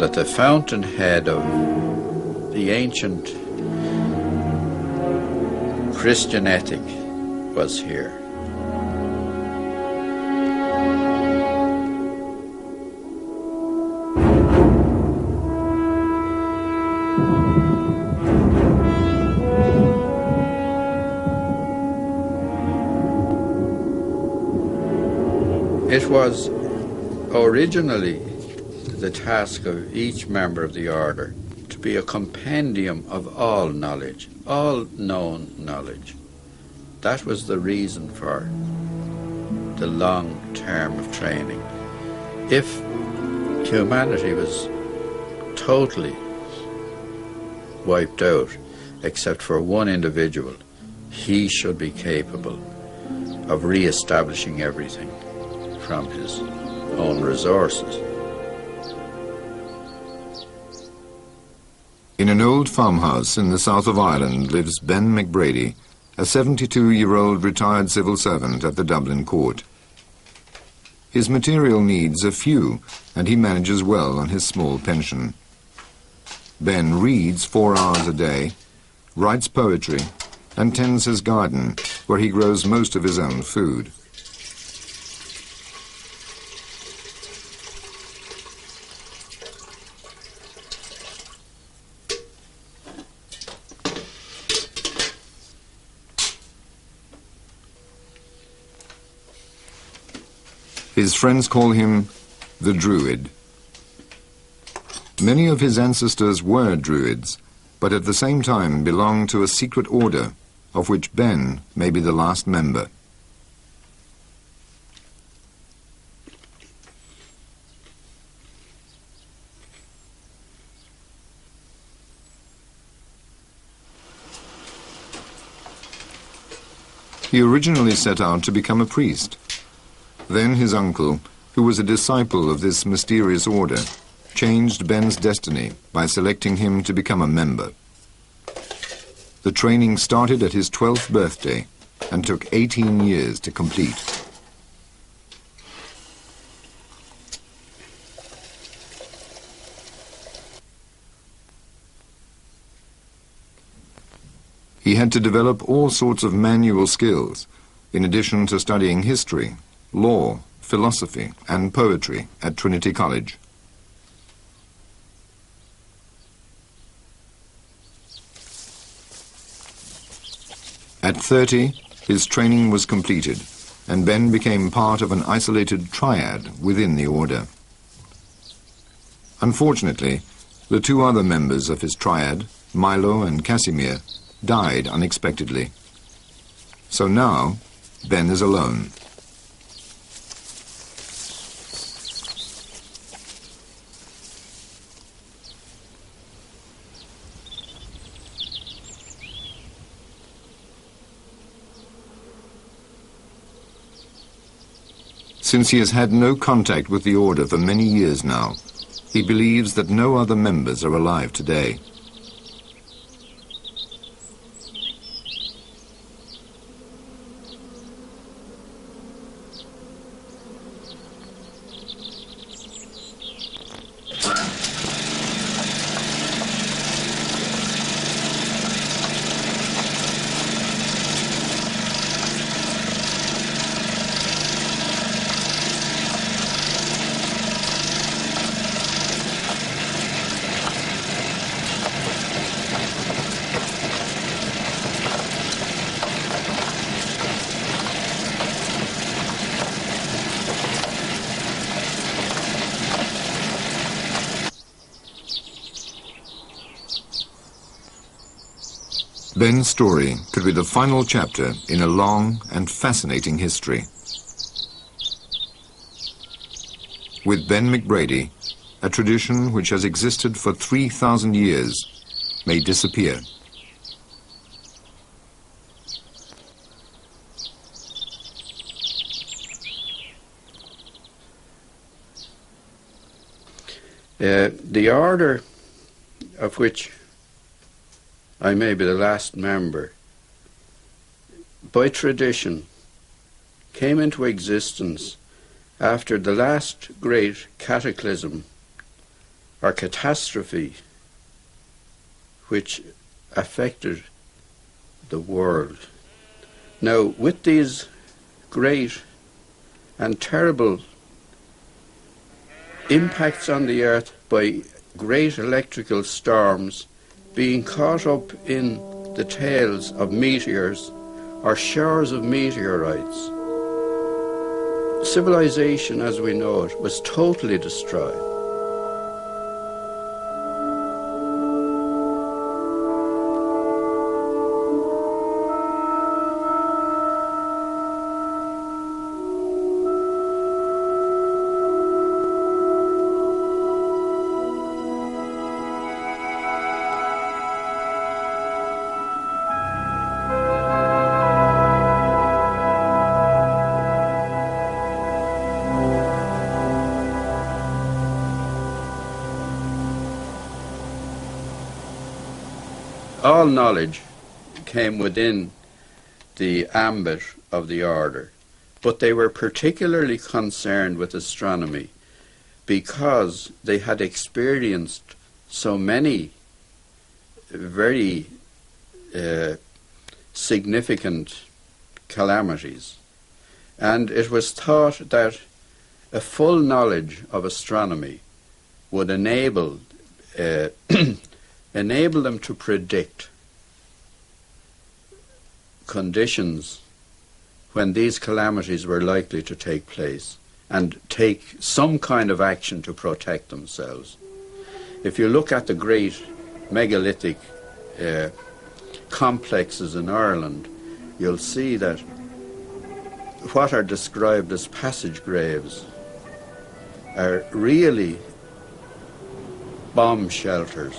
that the fountainhead of the ancient Christian ethic was here. It was originally the task of each member of the order to be a compendium of all knowledge, all known knowledge. That was the reason for the long term of training. If humanity was totally wiped out, except for one individual, he should be capable of re-establishing everything from his own resources. In an old farmhouse in the south of Ireland lives Ben McBrady, a 72-year-old retired civil servant at the Dublin court. His material needs are few, and he manages well on his small pension. Ben reads 4 hours a day, writes poetry, and tends his garden, where he grows most of his own food. His friends call him the Druid. Many of his ancestors were Druids, but at the same time belonged to a secret order, of which Ben may be the last member. He originally set out to become a priest. Then his uncle, who was a disciple of this mysterious order, changed Ben's destiny by selecting him to become a member. The training started at his 12th birthday and took 18 years to complete. He had to develop all sorts of manual skills, in addition to studying history, law, philosophy, and poetry at Trinity College. At 30, his training was completed, and Ben became part of an isolated triad within the order. Unfortunately, the 2 other members of his triad, Milo and Casimir, died unexpectedly. So now, Ben is alone. Since he has had no contact with the order for many years now, he believes that no other members are alive today. Ben's story could be the final chapter in a long and fascinating history. With Ben McBrady, a tradition which has existed for 3,000 years may disappear. The order of which I may be the last member, by tradition, came into existence after the last great cataclysm or catastrophe which affected the world. Now, with these great and terrible impacts on the earth by great electrical storms being caught up in the tails of meteors or showers of meteorites, civilization as we know it was totally destroyed. All knowledge came within the ambit of the order, but they were particularly concerned with astronomy because they had experienced so many very significant calamities, and it was thought that a full knowledge of astronomy would enable them to predict conditions when these calamities were likely to take place and take some kind of action to protect themselves. If you look at the great megalithic complexes in Ireland, you'll see that what are described as passage graves are really bomb shelters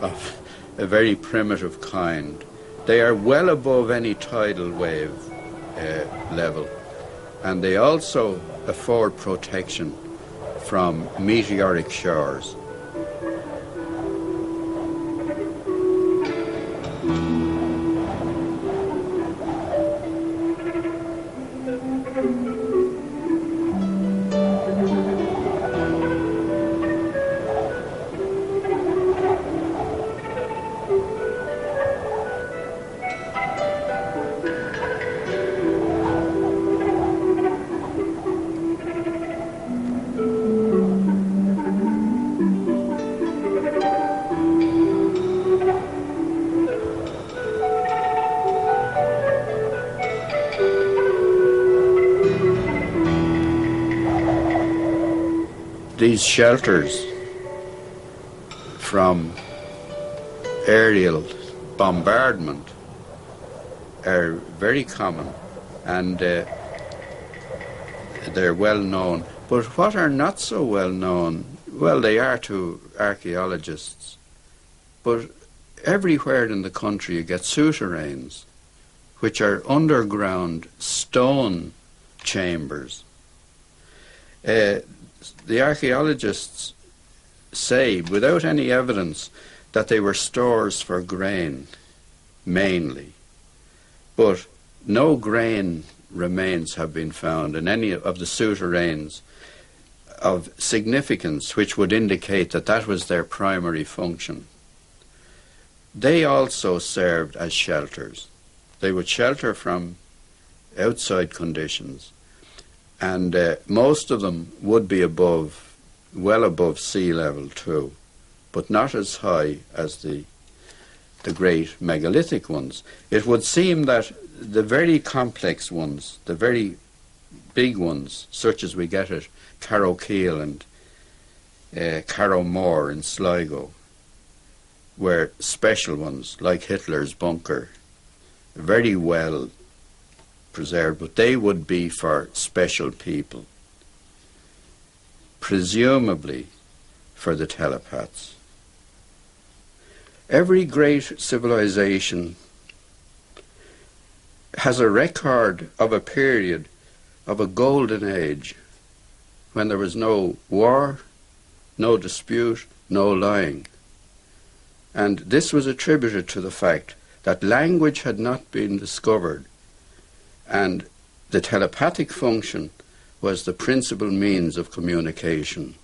of a very primitive kind. They are well above any tidal wave level, and they also afford protection from meteoric showers. These shelters from aerial bombardment are very common, and they're well known. But what are not so well known, well, they are to archaeologists, but everywhere in the country you get souterrains, which are underground stone chambers. The archaeologists say, without any evidence, that they were stores for grain, mainly. But no grain remains have been found in any of the souterrains of significance, which would indicate that that was their primary function. They also served as shelters. They would shelter from outside conditions, and most of them would be well above sea level too, but not as high as the great megalithic ones. It would seem that the very complex ones, the very big ones, such as we get at Carrowkeel and Carrowmore in Sligo, were special ones, like Hitler's bunker, very well preserved, but they would be for special people, presumably for the telepaths. Every great civilization has a record of a period of a golden age when there was no war, no dispute, no lying. And this was attributed to the fact that language had not been discovered, and the telepathic function was the principal means of communication.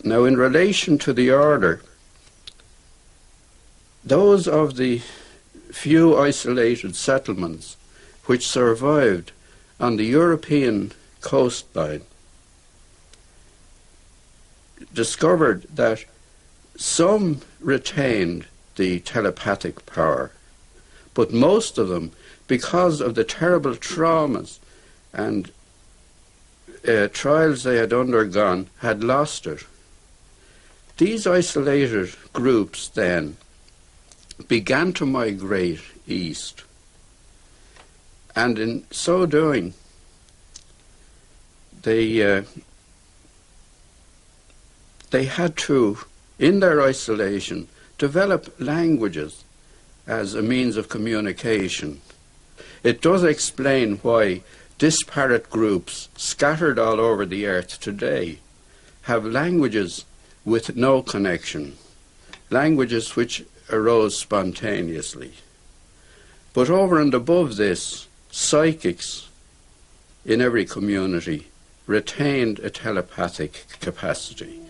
Now, in relation to the order, those of the few isolated settlements which survived on the European coastline discovered that some retained the telepathic power, but most of them, because of the terrible traumas and trials they had undergone, had lost it. These isolated groups then began to migrate east, and in so doing they had to, in their isolation, develop languages as a means of communication. It does explain why disparate groups scattered all over the earth today have languages with no connection, languages which arose spontaneously. But over and above this, psychics in every community retained a telepathic capacity.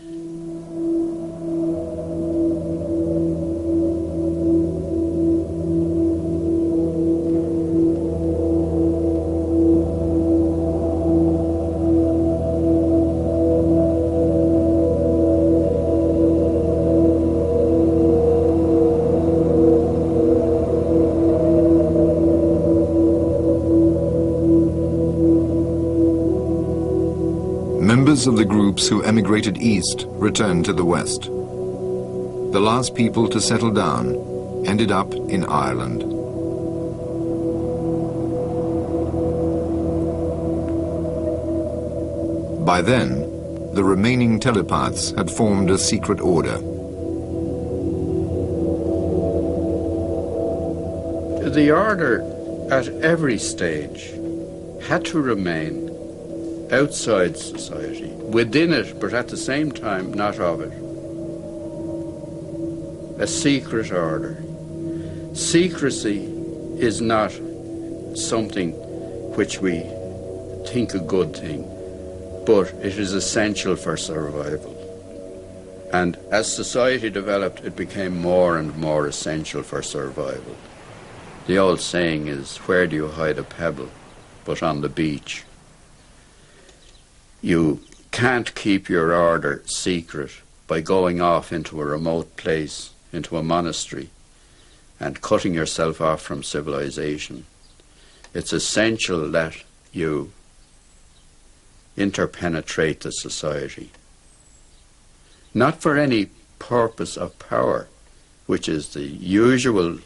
Members of the groups who emigrated east returned to the west. The last people to settle down ended up in Ireland. By then, the remaining telepaths had formed a secret order. The order at every stage had to remain outside society, within it, but at the same time not of it. A secret order. Secrecy is not something which we think a good thing, but it is essential for survival. And as society developed, it became more and more essential for survival. The old saying is, where do you hide a pebble but on the beach? You can't keep your order secret by going off into a remote place, into a monastery, and cutting yourself off from civilization. It's essential that you interpenetrate the society. Not for any purpose of power, which is the usual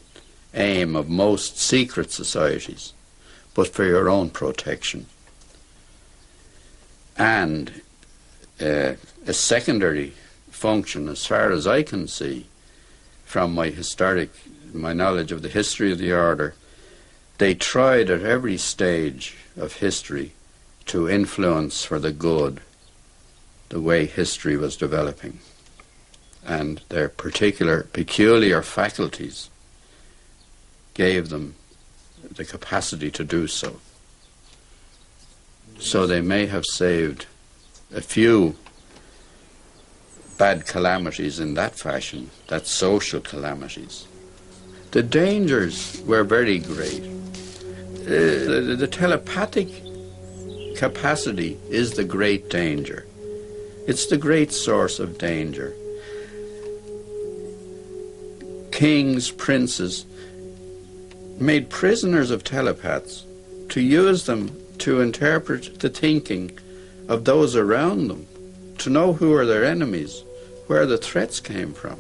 aim of most secret societies, but for your own protection. And a secondary function, as far as I can see, from my knowledge of the history of the order, they tried at every stage of history to influence for the good the way history was developing. And their peculiar faculties gave them the capacity to do so. So they may have saved a few bad calamities in that fashion, that social calamities. The dangers were very great. The telepathic capacity is the great danger. It's the great source of danger. Kings, princes, made prisoners of telepaths to use them to interpret the thinking of those around them, to know who are their enemies, where the threats came from.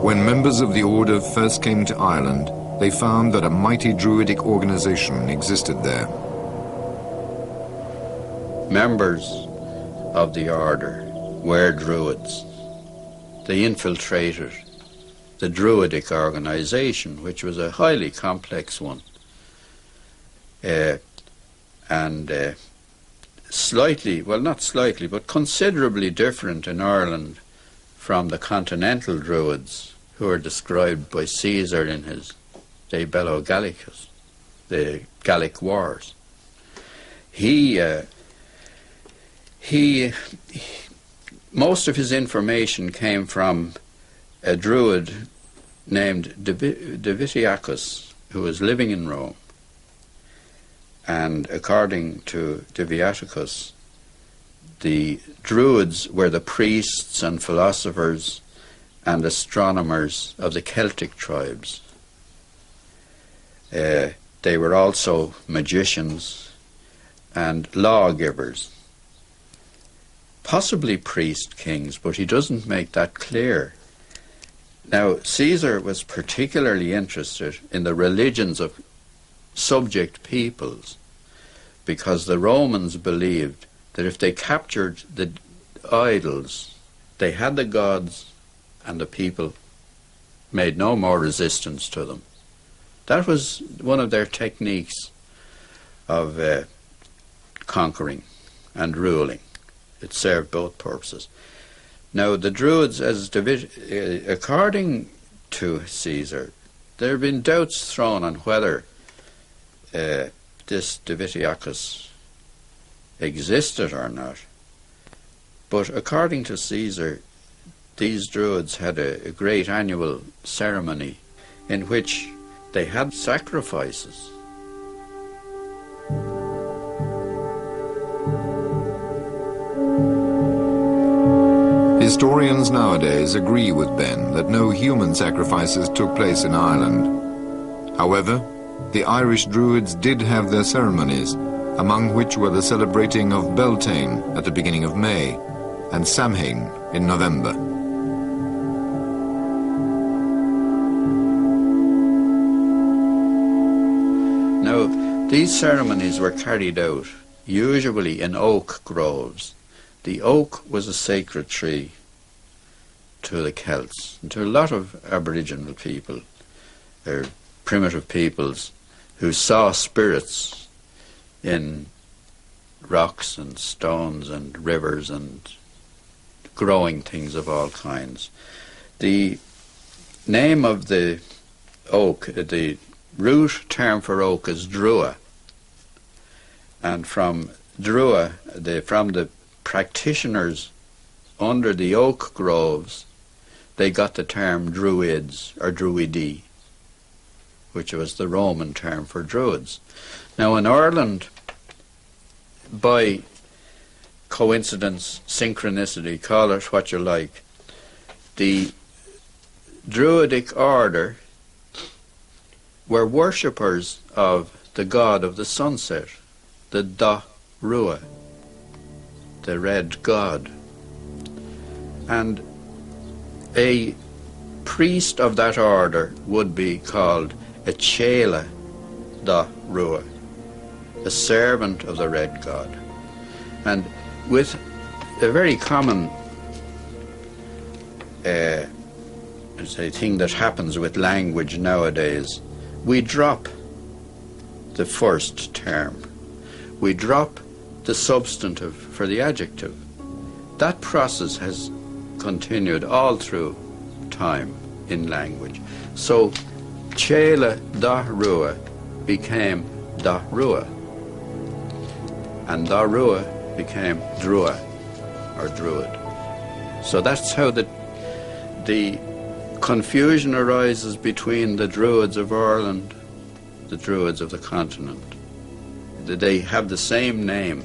When members of the order first came to Ireland, they found that a mighty Druidic organization existed there. Members of the order were Druids. They infiltrated the Druidic organization, which was a highly complex one, and slightly, well, not slightly, but considerably different in Ireland from the continental Druids who are described by Caesar in his De Bello Gallicus. the Gaelic Wars. Most of his information came from a Druid named Divitiacus, who was living in Rome. And according to Divitiacus, the Druids were the priests and philosophers and astronomers of the Celtic tribes. They were also magicians and lawgivers, possibly priest kings, but he doesn't make that clear. Now, Caesar was particularly interested in the religions of subject peoples, because the Romans believed that if they captured the idols, they had the gods and the people made no more resistance to them. That was one of their techniques of conquering and ruling. It served both purposes. Now, the Druids, according to Caesar, there have been doubts thrown on whether this Divitiacus existed or not. But according to Caesar, these Druids had a great annual ceremony in which they had sacrifices. Historians nowadays agree with Ben that no human sacrifices took place in Ireland. However, the Irish Druids did have their ceremonies, among which were the celebrating of Beltane at the beginning of May and Samhain in November. Now, these ceremonies were carried out usually in oak groves. The oak was a sacred tree to the Celts and to a lot of Aboriginal people, or primitive peoples, who saw spirits in rocks and stones and rivers and growing things of all kinds. The name of the oak, the root term for oak is drua, and from drua, from the practitioners under the oak groves, they got the term druids or druidi, which was the Roman term for druids. Now in Ireland, by coincidence, synchronicity, call it what you like, the Druidic Order were worshippers of the god of the sunset, the Da Rua, the red god. And a priest of that order would be called a Chela Da Rua, a servant of the red god. And with a very common thing that happens with language nowadays, we drop the first term. We drop the substantive for the adjective. That process has continued all through time in language. So Chela Da Rua became Da Rua, and Da Rua became Drua or Druid. So that's how the confusion arises between the Druids of Ireland, the Druids of the continent. They have the same name,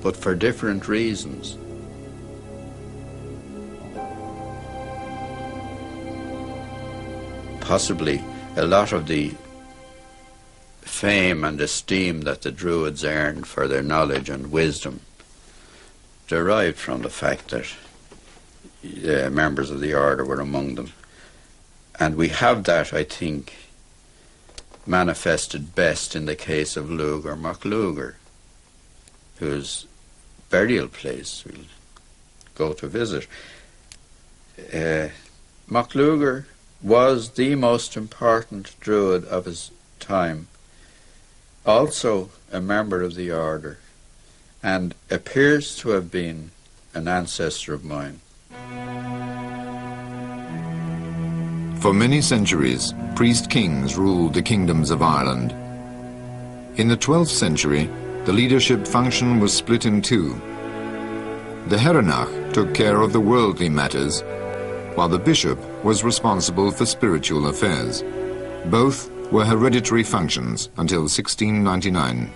but for different reasons. Possibly a lot of the fame and esteem that the Druids earned for their knowledge and wisdom derived from the fact that members of the order were among them. And we have that, I think, manifested best in the case of Lugar MacLugair, whose burial place we'll go to visit. MacLugair was the most important Druid of his time, also a member of the order, and appears to have been an ancestor of mine. For many centuries, priest kings ruled the kingdoms of Ireland. In the 12th century, the leadership function was split in two. The Herenach took care of the worldly matters, while the bishop was responsible for spiritual affairs. Both were hereditary functions until 1699.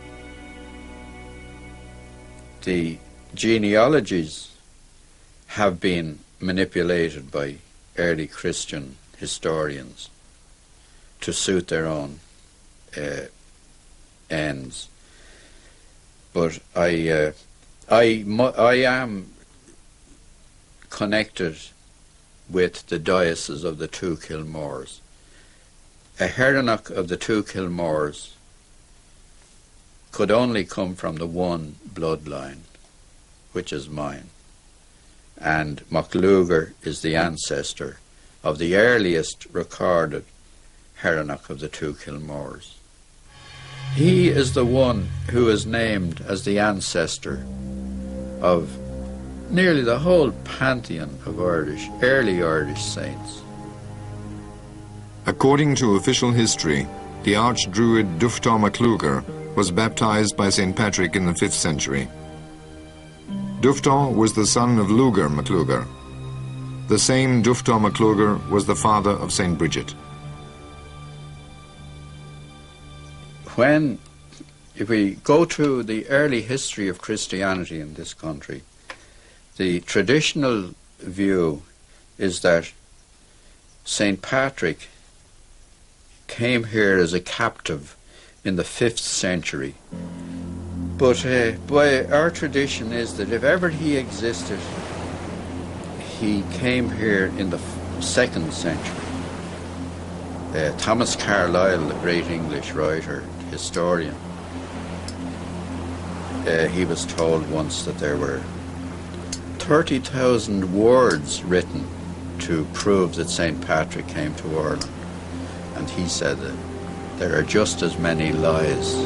The genealogies have been manipulated by early Christian historians to suit their own ends. But I am connected with the diocese of the Two Kilmores. A Herenach of the Two Kilmores could only come from the one bloodline, which is mine. And MacLugair is the ancestor of the earliest recorded Herenach of the Two Kilmores. He is the one who is named as the ancestor of nearly the whole pantheon of early Irish saints. According to official history, the Archdruid Lugar MacLugair was baptized by St. Patrick in the 5th century. Duftar was the son of Lugar MacLugair. The same Lugar MacLugair was the father of St. Bridget. If we go to the early history of Christianity in this country, the traditional view is that St. Patrick came here as a captive in the 5th century. But by our tradition is that if ever he existed, he came here in the 2nd century. Thomas Carlyle, the great English writer, historian, he was told once that there were 30,000 words written to prove that St. Patrick came to Ireland. And he said that there are just as many lies.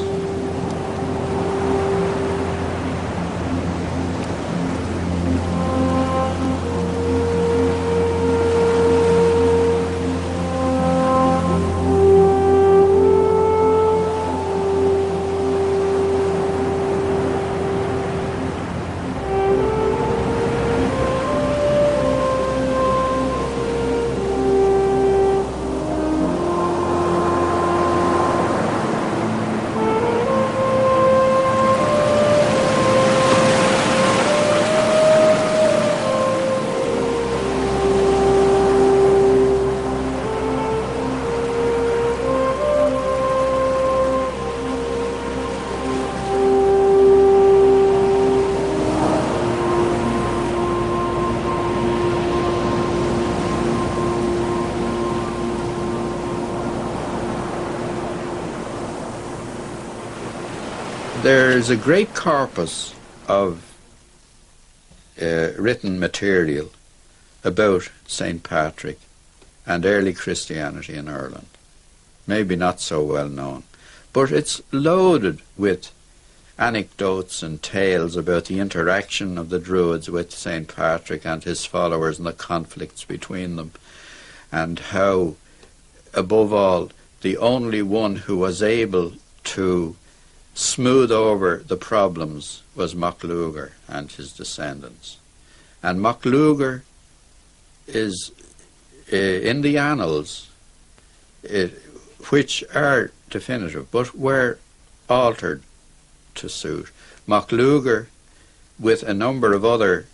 There's a great corpus of written material about St. Patrick and early Christianity in Ireland. Maybe not so well known, but it's loaded with anecdotes and tales about the interaction of the Druids with St. Patrick and his followers and the conflicts between them, and how, above all, the only one who was able to smooth over the problems was MacLugair and his descendants. And MacLugair is in the annals, which are definitive, but were altered to suit. MacLugair, with a number of other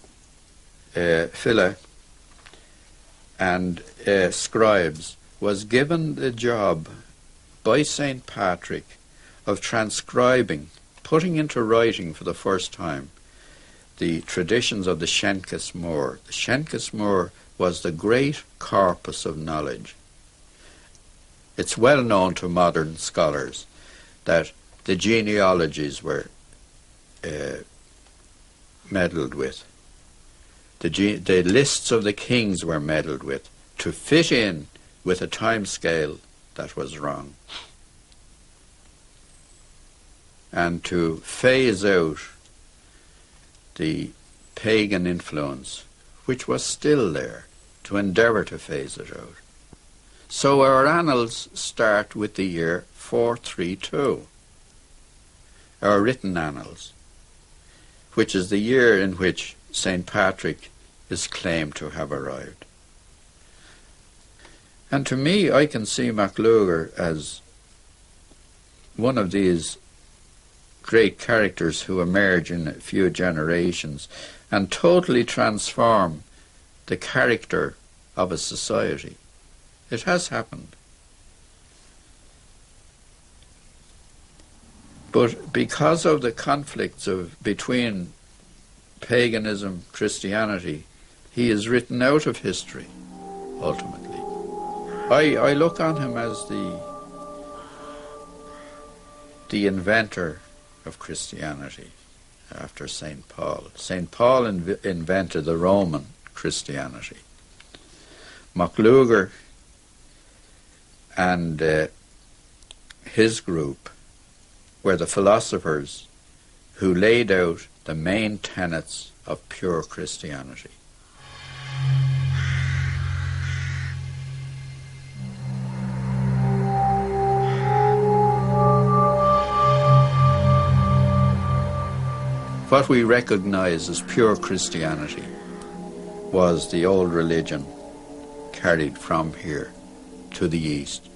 filla and scribes, was given the job by St. Patrick of transcribing, putting into writing for the first time, the traditions of the Shenkis Mór. The Shenkis Mór was the great corpus of knowledge. It's well known to modern scholars that the genealogies were meddled with. The lists of the kings were meddled with to fit in with a time scale that was wrong, and to phase out the pagan influence, which was still there, to endeavour to phase it out. So our annals start with the year 432. our written annals, which is the year in which St. Patrick is claimed to have arrived. And to me, I can see MacLugair as one of these great characters who emerge in a few generations and totally transform the character of a society. It has happened. But because of the conflicts between paganism, Christianity, he is written out of history, ultimately. I look on him as the inventor of Christianity after St. Paul. St. Paul invented the Roman Christianity. MacLugair and his group were the philosophers who laid out the main tenets of pure Christianity. What we recognize as pure Christianity was the old religion carried from here to the east.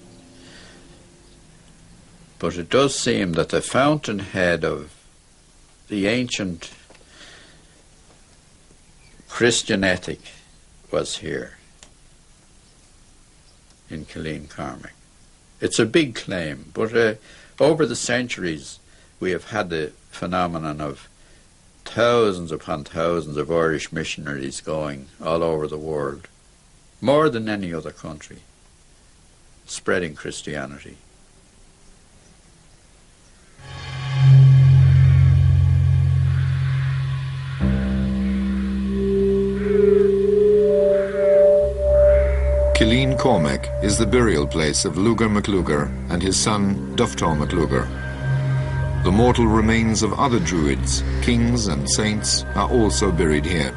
But it does seem that the fountainhead of the ancient Christian ethic was here in Killeen-Cormac. It's a big claim, but over the centuries we have had the phenomenon of thousands upon thousands of Irish missionaries going all over the world, more than any other country, spreading Christianity. Killeen-Cormac is the burial place of Lugar MacLugair and his son Duftall MacLugair. The mortal remains of other Druids, kings and saints are also buried here.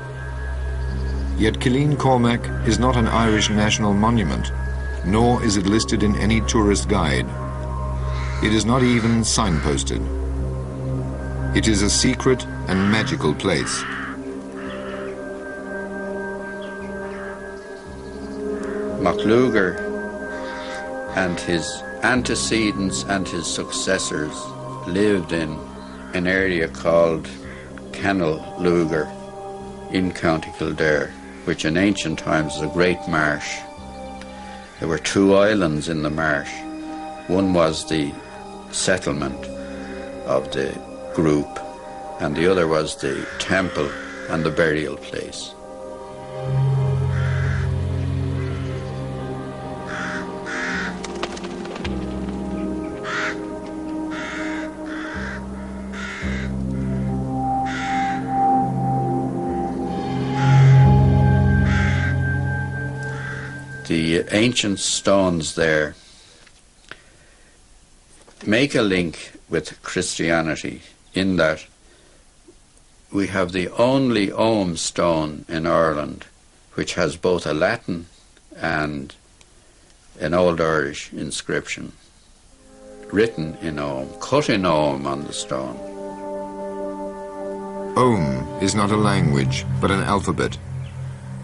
Yet Killeen-Cormac is not an Irish national monument, nor is it listed in any tourist guide. It is not even signposted. It is a secret and magical place. MacLugair and his antecedents and his successors lived in an area called Kennel Lugar in County Kildare, which in ancient times was a great marsh. There were two islands in the marsh. One was the settlement of the group, and the other was the temple and the burial place. The ancient stones there make a link with Christianity in that we have the only Ogham stone in Ireland which has both a Latin and an Old Irish inscription written in Ogham, cut in Ogham on the stone. Ogham is not a language, but an alphabet.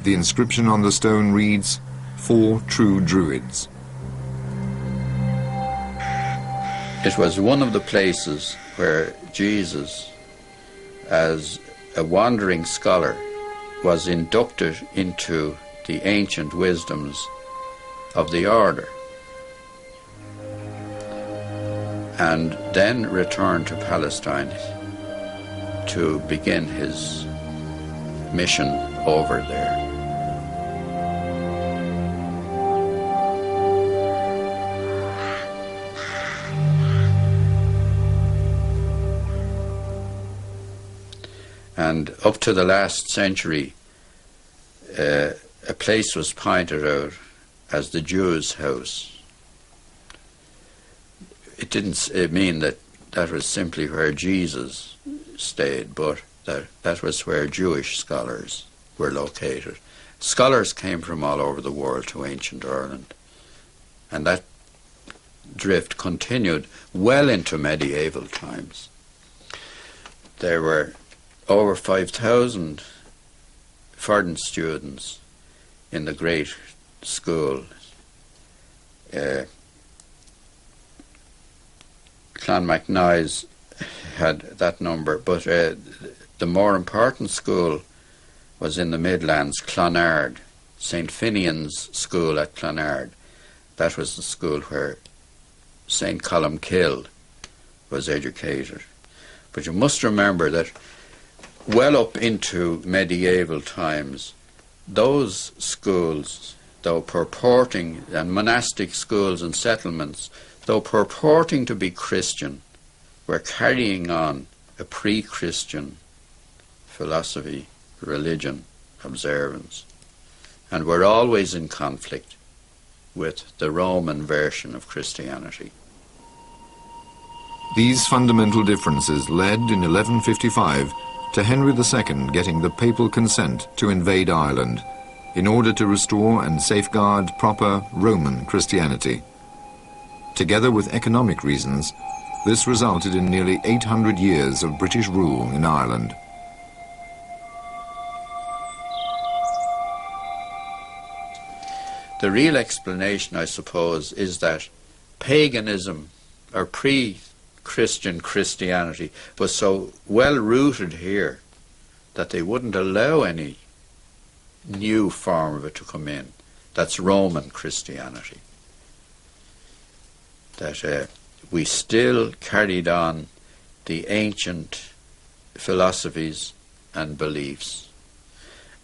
The inscription on the stone reads, "For true Druids." It was one of the places where Jesus, as a wandering scholar, was inducted into the ancient wisdoms of the order, and then returned to Palestine to begin his mission over there. And up to the last century, a place was pointed out as the Jew's house. It didn't mean that that was simply where Jesus stayed, but that was where Jewish scholars were located. Scholars came from all over the world to ancient Ireland, and that drift continued well into medieval times. there were over 5,000 foreign students in the great school. Clonmacnoise had that number, but the more important school was in the Midlands, Clonard, St. Finian's School at Clonard. That was the school where St. Columkill was educated. But you must remember that well up into medieval times, those schools, though purporting, and monastic schools and settlements, though purporting to be Christian, were carrying on a pre-Christian philosophy, religion, observance, and were always in conflict with the Roman version of Christianity. These fundamental differences led in 1155 to Henry II getting the papal consent to invade Ireland in order to restore and safeguard proper Roman Christianity. Together with economic reasons, this resulted in nearly 800 years of British rule in Ireland. The real explanation, I suppose, is that paganism, or pre-Christian Christianity, was so well rooted here that they wouldn't allow any new form of it to come in. That's Roman Christianity. That we still carried on the ancient philosophies and beliefs,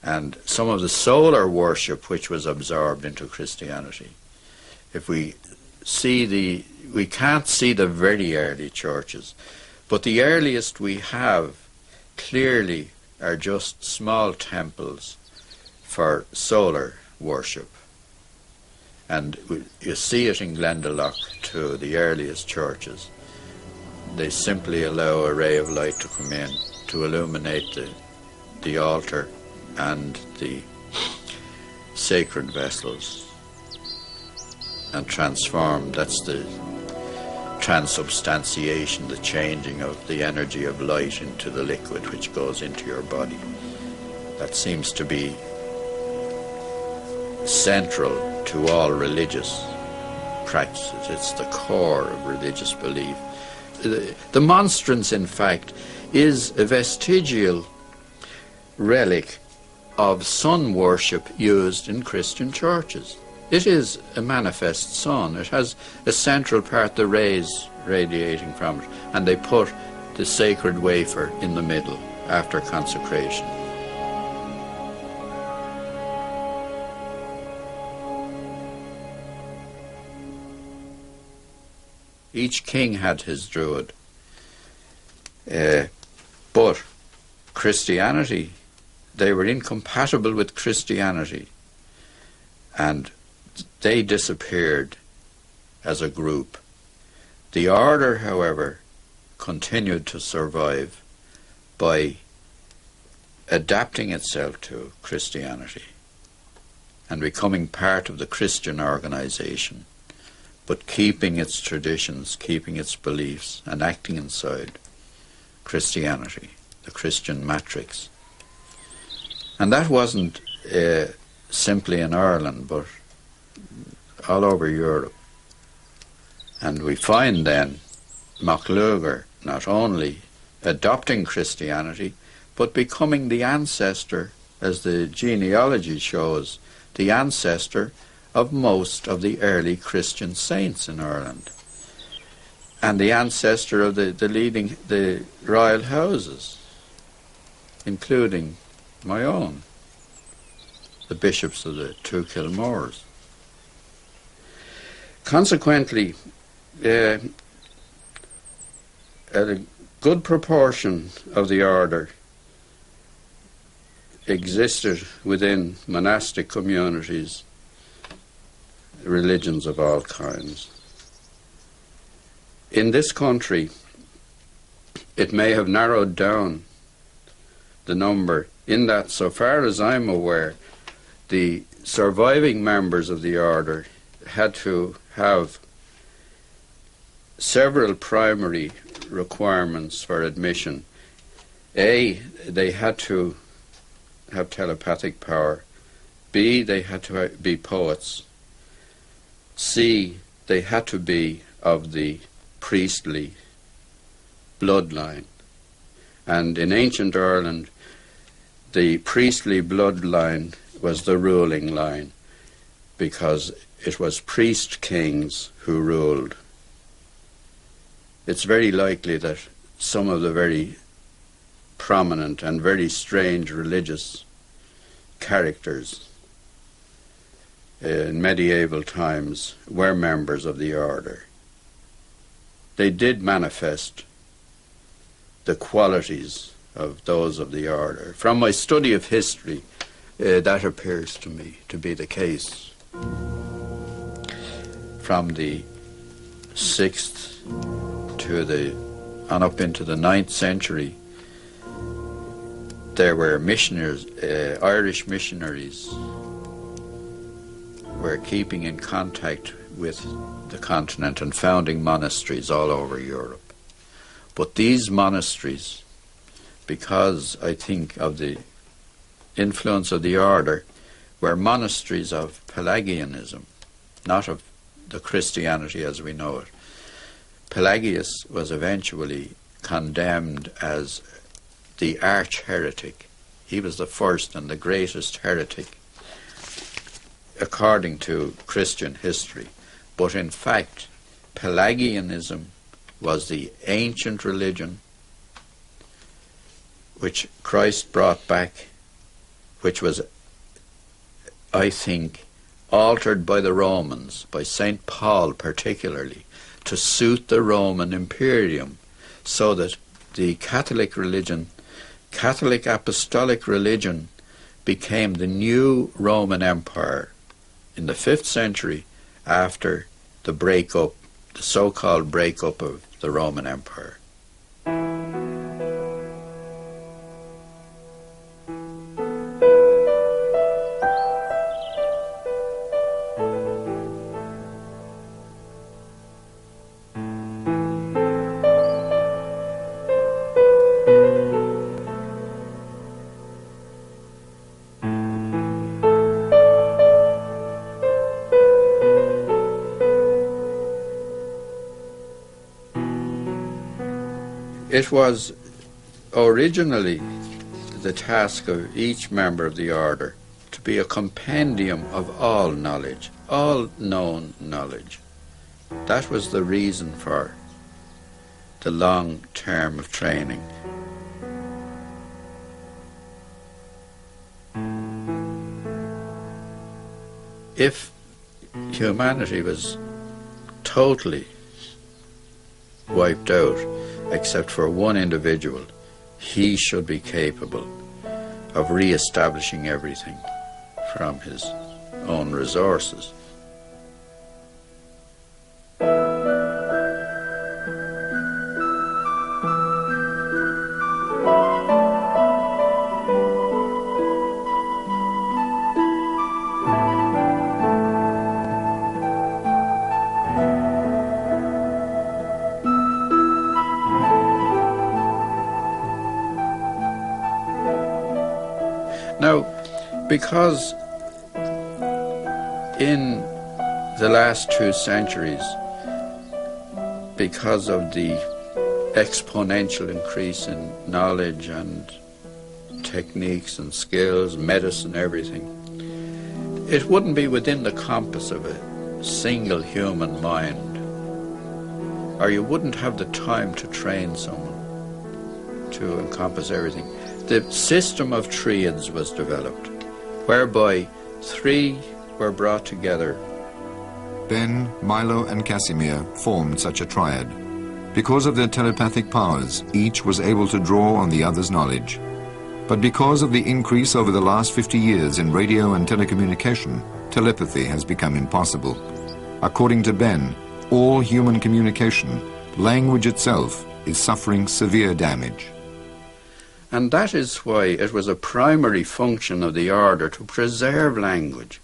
and some of the solar worship which was absorbed into Christianity. If we can't see the very early churches, but the earliest we have clearly are just small temples for solar worship. And you see it in Glendalough too, the earliest churches. They simply allow a ray of light to come in to illuminate the altar and the sacred vessels and transform. That's the transubstantiation, the changing of the energy of light into the liquid which goes into your body. That seems to be central to all religious practices. It's the core of religious belief. The monstrance, in fact, is a vestigial relic of sun worship used in Christian churches. It is a manifest sun. It has a central part, the rays radiating from it, and they put the sacred wafer in the middle after consecration. Each king had his Druid, but Christianity, they were incompatible with Christianity, and they disappeared as a group. The order, however, continued to survive by adapting itself to Christianity and becoming part of the Christian organization, but keeping its traditions, keeping its beliefs, and acting inside Christianity, the Christian matrix. And that wasn't simply in Ireland, but all over Europe. And we find then MacLugair not only adopting Christianity, but becoming the ancestor, as the genealogy shows, the ancestor of most of the early Christian saints in Ireland, and the ancestor of the royal houses, including my own, the bishops of the Two Kilmores. Consequently, a good proportion of the order existed within monastic communities, religions of all kinds. In this country, it may have narrowed down the number in that, so far as I'm aware, the surviving members of the order had to have several primary requirements for admission. A, they had to have telepathic power. B, they had to be poets. C, they had to be of the priestly bloodline. And in ancient Ireland, the priestly bloodline was the ruling line, because it was priest kings who ruled. It's very likely that some of the very prominent and very strange religious characters in medieval times were members of the order. They did manifest the qualities of those of the order. From my study of history, that appears to me to be the case. From the 6th on up into the 9th century, there were missionaries, Irish missionaries were keeping in contact with the continent and founding monasteries all over Europe. But these monasteries, because I think of the influence of the order, were monasteries of Pelagianism, not of the Christianity as we know it. Pelagius was eventually condemned as the arch-heretic. He was the first and the greatest heretic according to Christian history. But in fact, Pelagianism was the ancient religion which Christ brought back, which was, I think, altered by the Romans, by St. Paul particularly, to suit the Roman imperium, so that the Catholic religion, Catholic apostolic religion, became the new Roman Empire in the 5th century after the breakup, the so-called breakup of the Roman Empire. It was originally the task of each member of the order to be a compendium of all knowledge, all known knowledge. That was the reason for the long term of training. If humanity was totally wiped out, except for one individual, he should be capable of re-establishing everything from his own resources. Now, because in the last 2 centuries, because of the exponential increase in knowledge and techniques and skills, medicine, everything, it wouldn't be within the compass of a single human mind, or you wouldn't have the time to train someone to encompass everything. The system of triads was developed, whereby 3 were brought together. Ben, Milo and Casimir formed such a triad. Because of their telepathic powers, each was able to draw on the other's knowledge. But because of the increase over the last 50 years in radio and telecommunication, telepathy has become impossible. According to Ben, all human communication, language itself, is suffering severe damage. And that is why it was a primary function of the order to preserve language.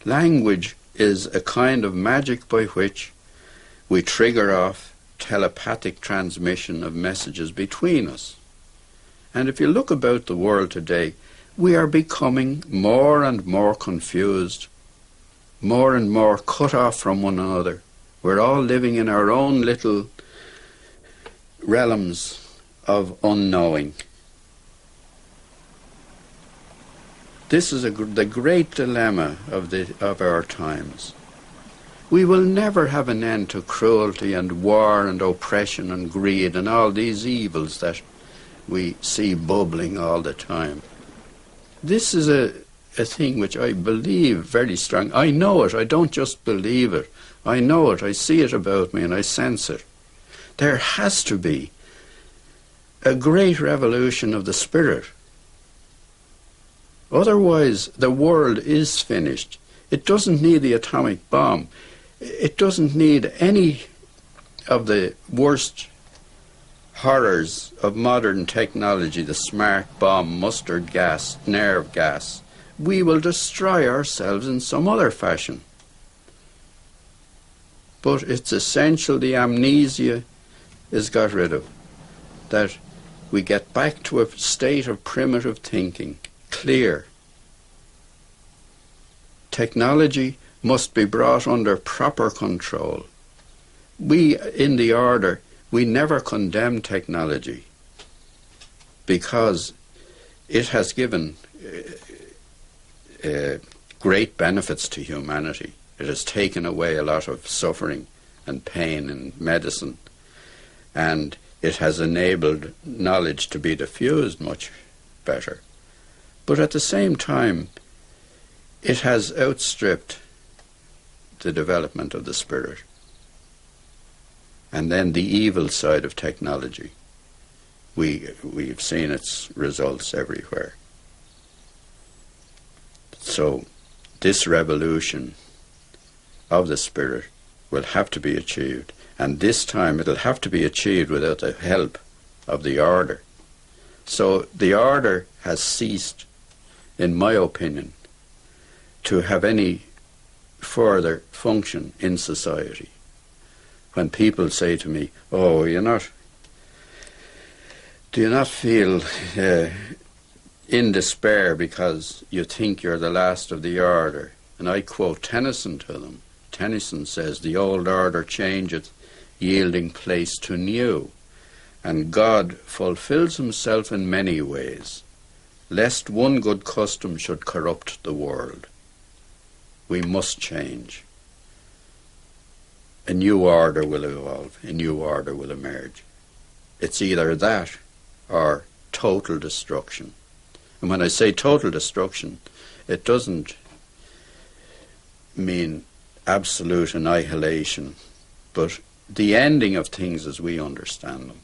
Language is a kind of magic by which we trigger off telepathic transmission of messages between us. And if you look about the world today, we are becoming more and more confused, more and more cut off from one another. We're all living in our own little realms of unknowing. This is the great dilemma of our times. We will never have an end to cruelty and war and oppression and greed and all these evils that we see bubbling all the time. This is a thing which I believe very strong. I know it. I don't just believe it. I know it. I see it about me and I sense it. There has to be a great revolution of the spirit. Otherwise, the world is finished. It doesn't need the atomic bomb. It doesn't need any of the worst horrors of modern technology, the smart bomb, mustard gas, nerve gas. We will destroy ourselves in some other fashion. But it's essential the amnesia is got rid of, that we get back to a state of primitive thinking, clear. Technology must be brought under proper control. We, in the Order, we never condemn technology because it has given great benefits to humanity. It has taken away a lot of suffering and pain in medicine, and it has enabled knowledge to be diffused much better. But at the same time, it has outstripped the development of the spirit. And then the evil side of technology. We've seen its results everywhere. So this revolution of the spirit will have to be achieved. And this time it'll have to be achieved without the help of the Order. So the Order has ceased, in my opinion, to have any further function in society. When people say to me, "Oh, do you not feel in despair because you think you're the last of the Order?" And I quote Tennyson to them. Tennyson says, "The old order changeth, yielding place to new, and God fulfills himself in many ways, lest one good custom should corrupt the world." We must change. A new order will evolve, a new order will emerge. It's either that or total destruction. And when I say total destruction, it doesn't mean absolute annihilation, but the ending of things as we understand them.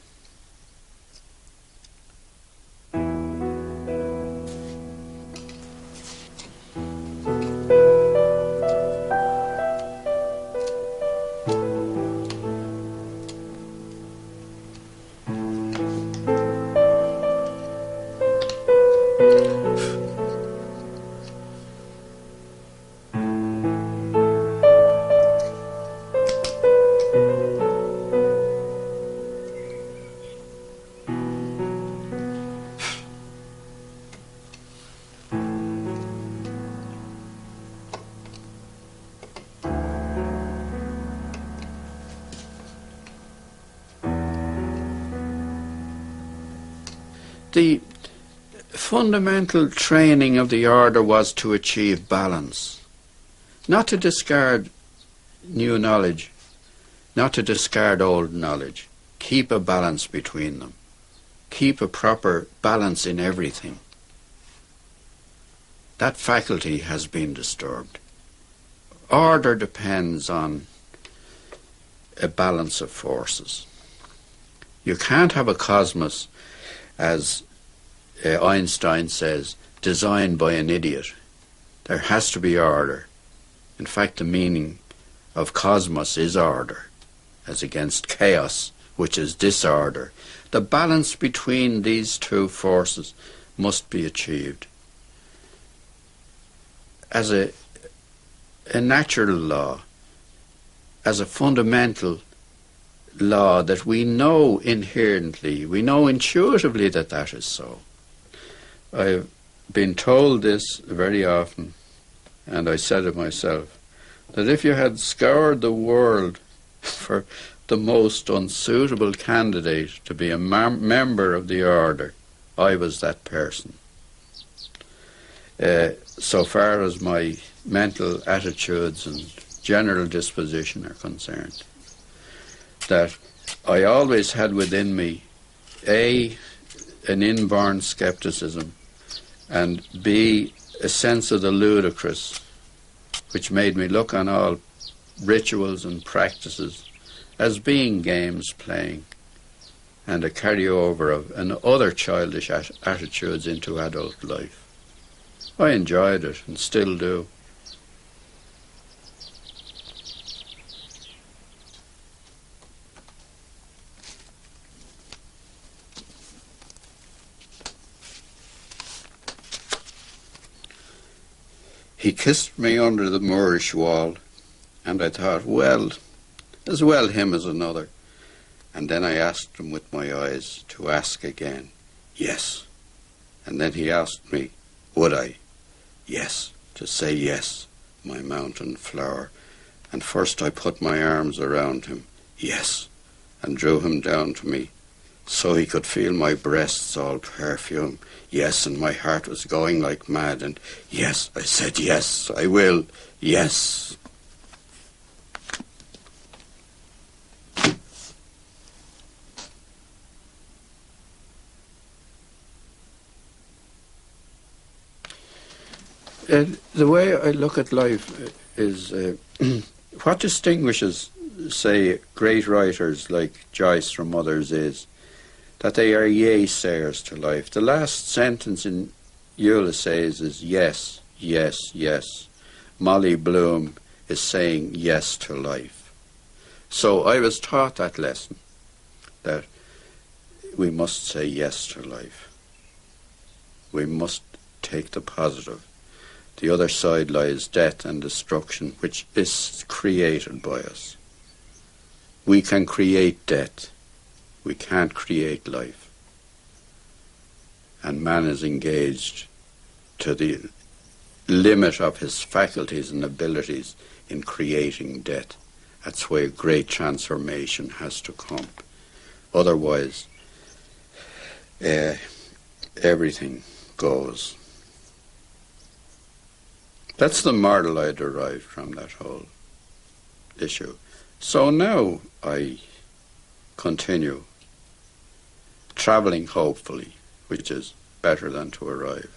The fundamental training of the Order was to achieve balance, not to discard new knowledge, not to discard old knowledge. Keep a balance between them. Keep a proper balance in everything. That faculty has been disturbed. Order depends on a balance of forces. You can't have a cosmos, as Einstein says, designed by an idiot. There has to be order. In fact, the meaning of cosmos is order, as against chaos, which is disorder. The balance between these two forces must be achieved. As a natural law, as a fundamental law that we know inherently, we know intuitively that that is so. I've been told this very often, and I said it myself, that if you had scoured the world for the most unsuitable candidate to be a member of the order, I was that person. So far as my mental attitudes and general disposition are concerned, that I always had within me an inborn skepticism, and B, a sense of the ludicrous, which made me look on all rituals and practices as being games playing, and a carryover of other childish attitudes into adult life. I enjoyed it and still do. He kissed me under the Moorish wall, and I thought, well, as well him as another. And then I asked him with my eyes to ask again, yes. And then he asked me, would I? Yes, to say yes, my mountain flower. And first I put my arms around him, yes, and drew him down to me, so he could feel my breasts all perfume. Yes, and my heart was going like mad, and yes, I said, yes, I will, yes. The way I look at life is what distinguishes, say, great writers like Joyce from others is that they are yea-sayers to life. The last sentence in Ulysses is yes, yes, yes. Molly Bloom is saying yes to life. So I was taught that lesson, that we must say yes to life. We must take the positive. The other side lies death and destruction, which is created by us. We can create death. We can't create life. And man is engaged to the limit of his faculties and abilities in creating death. That's why great transformation has to come. Otherwise, everything goes. That's the moral I derived from that whole issue. So now I continue travelling hopefully, which is better than to arrive.